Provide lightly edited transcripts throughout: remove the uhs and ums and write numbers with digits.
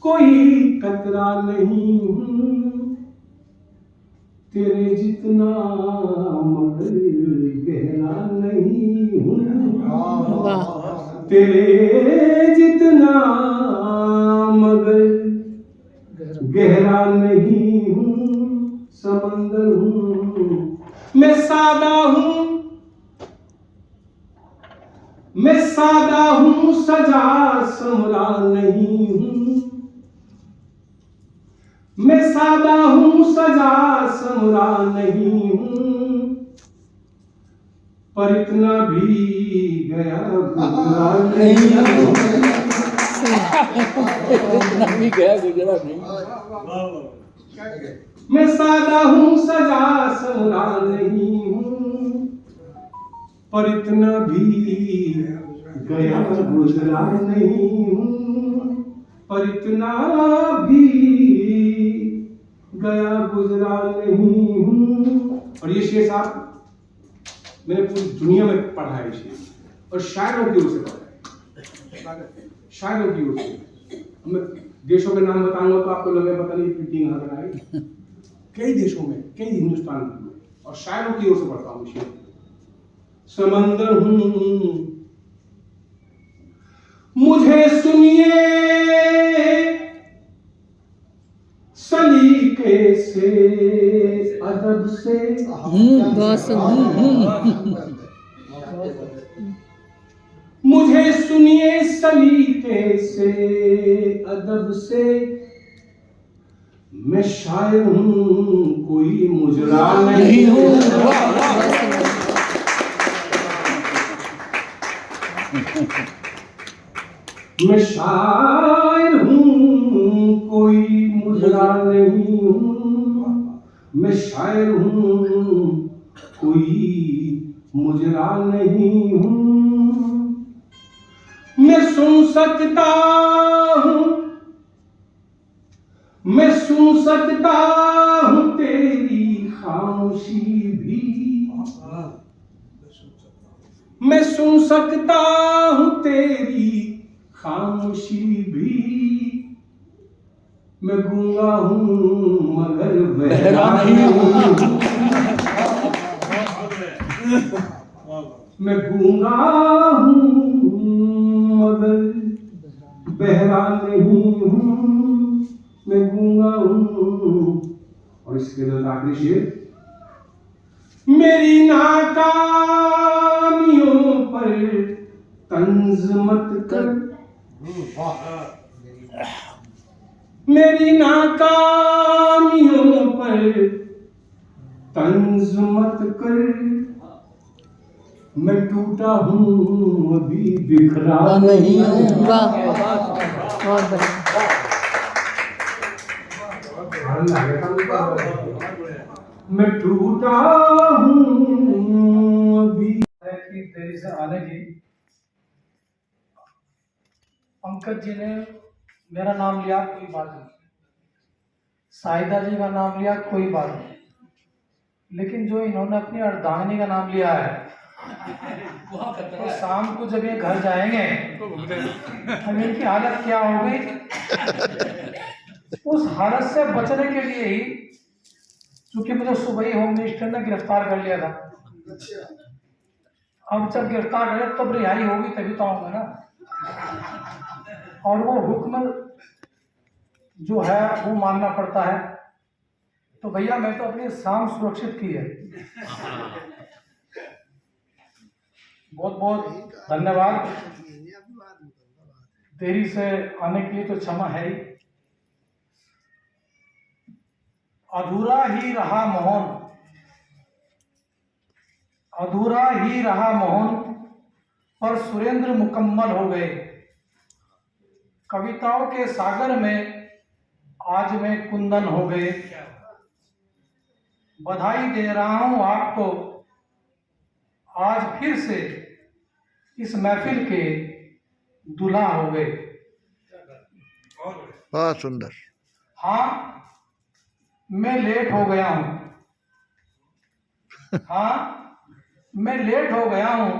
कोई कतरा नहीं हूँ तेरे जितना, मगर गहरा नहीं हूँ तेरे जितना, मगर गहरा नहीं हूँ। समंदर हूँ मैं सादा हूँ, मैं सादा हूँ सजा संवरा नहीं हूँ, मैं सादा हूँ सजा संवरा नहीं हूँ, पर इतना भी गया गुजरा नहीं हूँ। इतना भी गया गुजरा नहीं। मैं सादा हूँ सजा संवरा नहीं हूँ, पर इतना भी गया गुजरा नहीं हूँ, पर इतना भी गया गुजरा नहीं हूँ। और ये शेर साहब मैंने पूरी दुनिया में पढ़ा है शेर, और शायरों की ओर से पढ़ा है, शायरों की ओर से। मैं देशों के नाम बताऊंगा तो आपको लगे पता नहीं प्रिंटिंग आ रहा है। कई देशों में, कई हिंदुस्तान में, और शायरों की ओर से पढ़ता हूँ शेर। समंदर हूँ मुझे सुनिए सलीके से, अदब से, बस मुझे सुनिए सलीके से, अदब से, मैं शायर हूँ कोई मुजरा नहीं हूँ। मैं शायर हूँ कोई मुजरा नहीं हूँ, मैं शायर हूँ कोई मुजरा नहीं हूँ। मैं सुन सकता हूँ, मैं सुन सकता हूँ तेरी खामोशी भी, मैं सुन सकता हूँ तेरी खामोशी भी, मैं गूंगा हूँ मगर बहरा नहीं हूँ, मैं गूंगा हूँ मगर बहरा नहीं हूँ, मैं गूंगा हूँ। और इसके बाद आखिरी शेर, मेरी नाकामियों पर तंज मत कर, मेरी नाकामियों पर तंज मत कर, मैं टूटा हूँ अभी बिखरा नहीं हूँ। बहुत मैं टूटा हूँ अभी। देरी से आने की, पंकज जी ने मेरा नाम लिया कोई बात नहीं, साहिदा जी का नाम लिया कोई बात नहीं, लेकिन जो इन्होंने अपनी अर्धांगिनी का नाम लिया है, तो शाम को जब ये घर जाएंगे अब इनकी हालत क्या होगी। उस हालत से बचने के लिए ही, चूंकि मुझे सुबह ही होम मिनिस्टर ने गिरफ्तार कर लिया था, अब जब गिरफ्तार करे तब रिहाई होगी तभी तो आऊंगा ना। और वो हुक्म जो है वो मानना पड़ता है। तो भैया मैं तो अपनी शाम सुरक्षित की है। बहुत बहुत धन्यवाद। देरी से आने के लिए तो क्षमा है ही। अधूरा ही रहा मोहन, अधूरा ही रहा मोहन, पर सुरेंद्र मुकम्मल हो गए। कविताओं के सागर में आज मैं कुंदन हो गए। बधाई दे रहा हूं आपको आज फिर से इस महफिल के दूल्हा हो गए। बहुत सुंदर। हाँ मैं लेट हो गया हूं, हाँ मैं लेट हो गया हूं,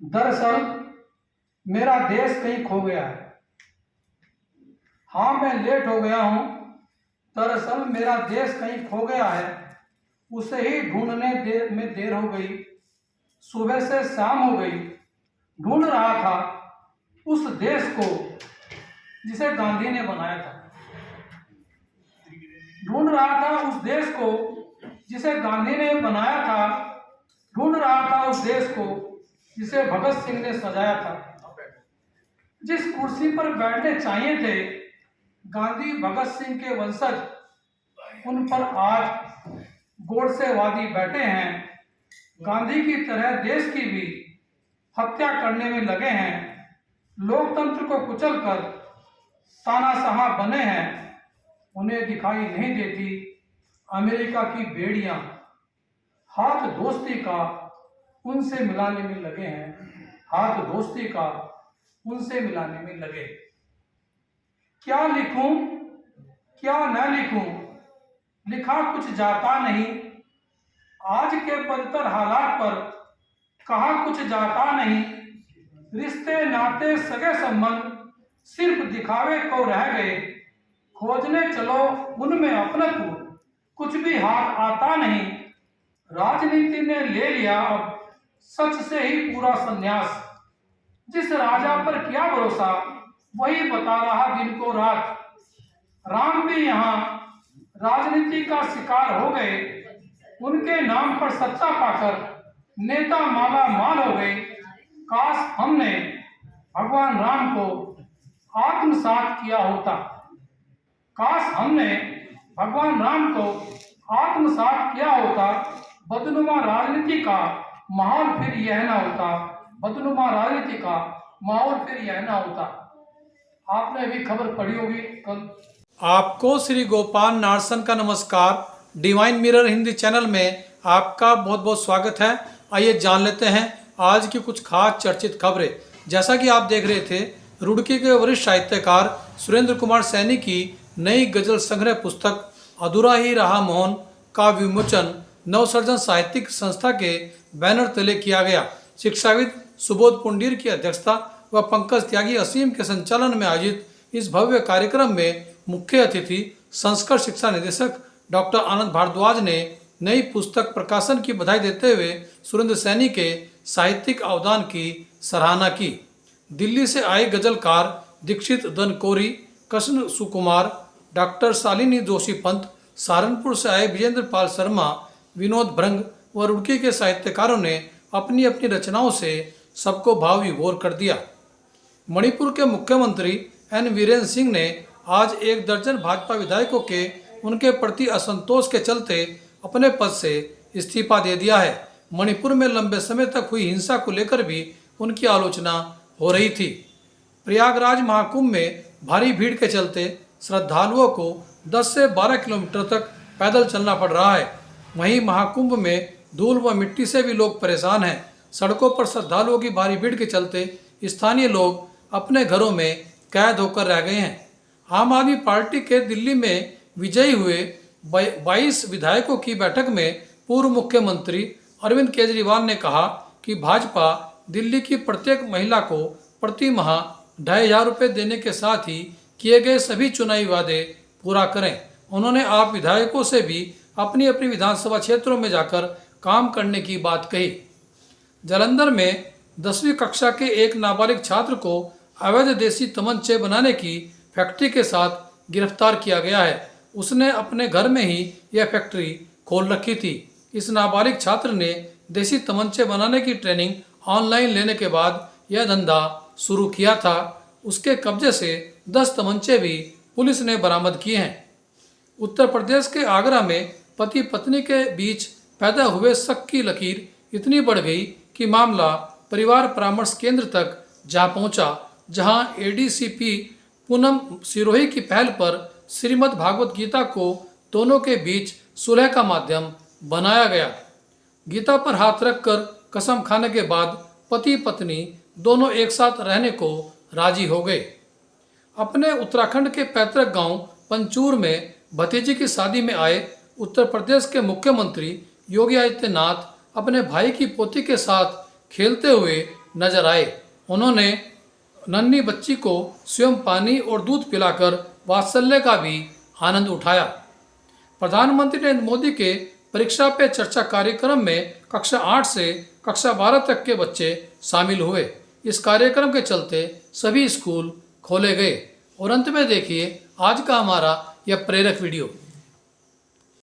दरअसल मेरा देश कहीं खो गया है। हाँ, मैं लेट हो गया हूँ। दरअसल मेरा देश कहीं खो गया है, उसे ही ढूंढने में देर हो गई। सुबह से शाम हो गई, ढूंढ रहा था उस देश को जिसे गांधी ने बनाया था। ढूंढ रहा था उस देश को जिसे गांधी ने बनाया था। ढूंढ रहा था उस देश को जिसे भगत सिंह ने सजाया था। जिस कुर्सी पर बैठने चाहिए थे गांधी भगत सिंह के वंशज, उन पर आज गोडसेवादी बैठे हैं। गांधी की तरह देश की भी हत्या करने में लगे हैं। लोकतंत्र को कुचलकर तानाशाह बने हैं। उन्हें दिखाई नहीं देती अमेरिका की बेड़ियां। हाथ दोस्ती का उनसे मिलाने में लगे हैं। हाथ दोस्ती का उनसे मिलाने में लगे। क्या लिखूं, क्या न लिखूं, लिखा कुछ जाता नहीं। आज के बदतर हालात पर कहा कुछ जाता नहीं। रिश्ते नाते सगे संबंध सिर्फ दिखावे को रह गए। खोजने चलो उनमें अपनत्व, कुछ भी हाथ आता नहीं। राजनीति ने ले लिया अब सच से ही पूरा संन्यास। जिस राजा पर क्या भरोसा, वही बता रहा दिन को रात। राम भी यहाँ राजनीति का शिकार हो गए। उनके नाम पर सत्ता पाकर नेता माला माल हो गए। काश हमने भगवान राम को आत्मसात किया होता। काश हमने भगवान राम को आत्मसात किया होता। बदनुमा राजनीति का माहौल फिर यह ना होता। बदनुमा राजनीति का माहौल फिर यह ना होता। आपने भी खबर पढ़ी होगी कल। आपको श्री गोपाल नारसन का नमस्कार। डिवाइन मिरर हिंदी चैनल में आपका बहुत बहुत स्वागत है। आइए जान लेते हैं आज की कुछ खास चर्चित खबरें। जैसा कि आप देख रहे थे, रुड़की के वरिष्ठ साहित्यकार सुरेंद्र कुमार सैनी की नई गजल संग्रह पुस्तक अधूरा ही रहा मोहन का विमोचन नवसर्जन साहित्यिक संस्था के बैनर तले किया गया। शिक्षाविद सुबोध पुंडीर की अध्यक्षता व पंकज त्यागी असीम के संचालन में आयोजित इस भव्य कार्यक्रम में मुख्य अतिथि संस्कृत शिक्षा निदेशक डॉक्टर आनंद भारद्वाज ने नई पुस्तक प्रकाशन की बधाई देते हुए सुरेंद्र सैनी के साहित्यिक अवदान की सराहना की। दिल्ली से आए गजलकार दीक्षित दनकोरी, कृष्ण सुकुमार, डॉक्टर शालिनी जोशी पंत, सहारनपुर से आए विजेंद्र पाल शर्मा, विनोद भ्रंग व रुड़की के साहित्यकारों ने अपनी अपनी रचनाओं से सबको भाव विभोर कर दिया। मणिपुर के मुख्यमंत्री एन वीरेंद्र सिंह ने आज 1 दर्जन भाजपा विधायकों के उनके प्रति असंतोष के चलते अपने पद से इस्तीफा दे दिया है। मणिपुर में लंबे समय तक हुई हिंसा को लेकर भी उनकी आलोचना हो रही थी। प्रयागराज महाकुंभ में भारी भीड़ के चलते श्रद्धालुओं को 10 से 12 किलोमीटर तक पैदल चलना पड़ रहा है। वहीं महाकुंभ में धूल व मिट्टी से भी लोग परेशान हैं। सड़कों पर श्रद्धालुओं की भारी भीड़ के चलते स्थानीय लोग अपने घरों में कैद होकर रह गए हैं। आम आदमी पार्टी के दिल्ली में विजयी हुए 22 विधायकों की बैठक में पूर्व मुख्यमंत्री अरविंद केजरीवाल ने कहा कि भाजपा दिल्ली की प्रत्येक महिला को प्रति माह 2500 रुपये देने के साथ ही किए गए सभी चुनावी वादे पूरा करें। उन्होंने आप विधायकों से भी अपनी अपनी विधानसभा क्षेत्रों में जाकर काम करने की बात कही। जालंधर में 10वीं कक्षा के एक नाबालिग छात्र को अवैध देसी तमंचे बनाने की फैक्ट्री के साथ गिरफ्तार किया गया है। उसने अपने घर में ही यह फैक्ट्री खोल रखी थी। इस नाबालिग छात्र ने देसी तमंचे बनाने की ट्रेनिंग ऑनलाइन लेने के बाद यह धंधा शुरू किया था। उसके कब्जे से 10 तमंचे भी पुलिस ने बरामद किए हैं। उत्तर प्रदेश के आगरा में पति पत्नी के बीच पैदा हुए शक की लकीर इतनी बढ़ गई कि मामला परिवार परामर्श केंद्र तक जा पहुंचा, जहां एडीसीपी पूनम सिरोही की पहल पर श्रीमद् भागवत गीता को दोनों के बीच सुलह का माध्यम बनाया गया। गीता पर हाथ रखकर कसम खाने के बाद पति पत्नी दोनों एक साथ रहने को राजी हो गए। अपने उत्तराखंड के पैतृक गांव पंचूर में भतीजी की शादी में आए उत्तर प्रदेश के मुख्यमंत्री योगी आदित्यनाथ अपने भाई की पोती के साथ खेलते हुए नजर आए। उन्होंने नन्ही बच्ची को स्वयं पानी और दूध पिलाकर वात्सल्य का भी आनंद उठाया। प्रधानमंत्री नरेंद्र मोदी के परीक्षा पे चर्चा कार्यक्रम में कक्षा 8 से कक्षा 12 तक के बच्चे शामिल हुए। इस कार्यक्रम के चलते सभी स्कूल खोले गए। और अंत में देखिए आज का हमारा यह प्रेरक वीडियो।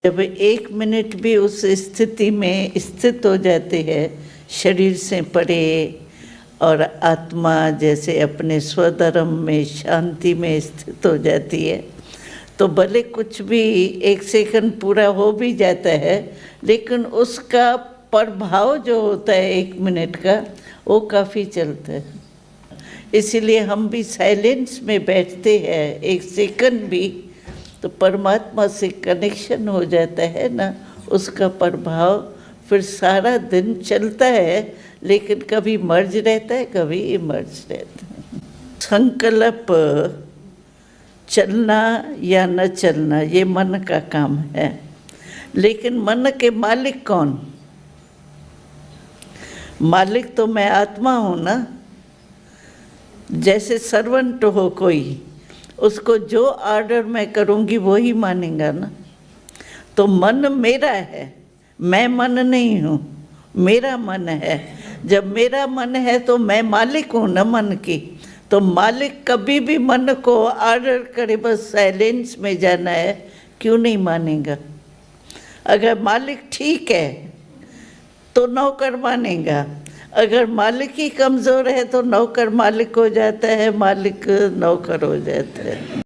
जब 1 मिनट भी उस स्थिति में स्थित हो जाते हैं, शरीर से परे और आत्मा जैसे अपने स्वधर्म में शांति में स्थित हो जाती है, तो भले कुछ भी 1 सेकंड पूरा हो भी जाता है, लेकिन उसका प्रभाव जो होता है 1 मिनट का, वो काफ़ी चलता है। इसीलिए हम भी साइलेंस में बैठते हैं 1 सेकंड भी, तो परमात्मा से कनेक्शन हो जाता है ना, उसका प्रभाव फिर सारा दिन चलता है, लेकिन कभी मर्ज रहता है, कभी इमर्ज रहता है। संकल्प चलना या न चलना ये मन का काम है, लेकिन मन के मालिक कौन? मालिक तो मैं आत्मा हूँ ना। जैसे सर्वेंट हो कोई, उसको जो ऑर्डर मैं करूँगी वो ही मानेगा ना। तो मन मेरा है, मैं मन नहीं हूँ, मेरा मन है। जब मेरा मन है तो मैं मालिक हूँ ना मन की। तो मालिक कभी भी मन को ऑर्डर करे बस साइलेंस में जाना है, क्यों नहीं मानेगा? अगर मालिक ठीक है तो नौकर मानेगा। अगर मालिक ही कमज़ोर है तो नौकर मालिक हो जाता है, मालिक नौकर हो जाता है।